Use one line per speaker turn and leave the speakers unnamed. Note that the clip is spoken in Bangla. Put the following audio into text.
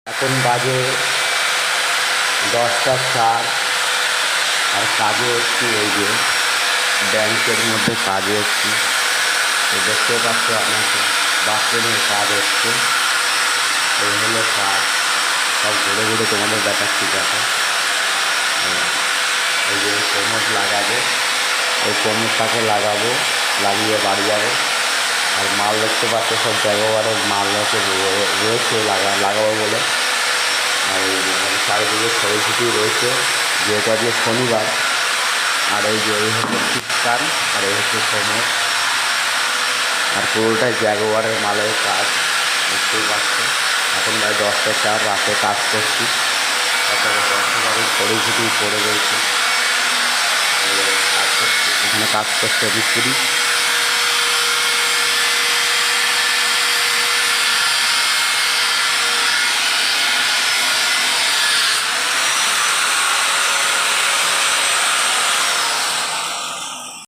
এখন বাজে 10টা 4। আর কাজে এসছি, এই যে ব্যাংকের মধ্যে কাজে এসছি। তো দেখতে পাচ্ছ আমাকে বাথরুমের কাজ হচ্ছে। এই হলো কাজ, সব ঘুরে ঘুরে তোমাদের দেখাচ্ছি। দেখো এই যে কোমর লাগাবো, এই কোমরটাকে লাগাবো, লাগিয়ে বাড়ি যাবো। আর মাল দেখতে পাচ্ছ সব জায়গাবারের মাল রয়েছে লাগাবো বলে। আর এই চারিদিকে ছড়ি ছিটিয়ে রয়েছে, যেহেতু আজকে শনিবার। আর এই যে এই হচ্ছে শীতকাল, আর এই হচ্ছে কোমর। আর পুরোটাই জাগুয়ারের মালের কাজ, দেখতেই পাচ্ছ। এখন প্রায় 10টা 4, রাতে কাজ করছি। তারপরে 10টা ছড়ি ছিটিয়ে পড়ে রয়েছে, কাজ করছে, এখানে কাজ করছে মিস্ত্রি।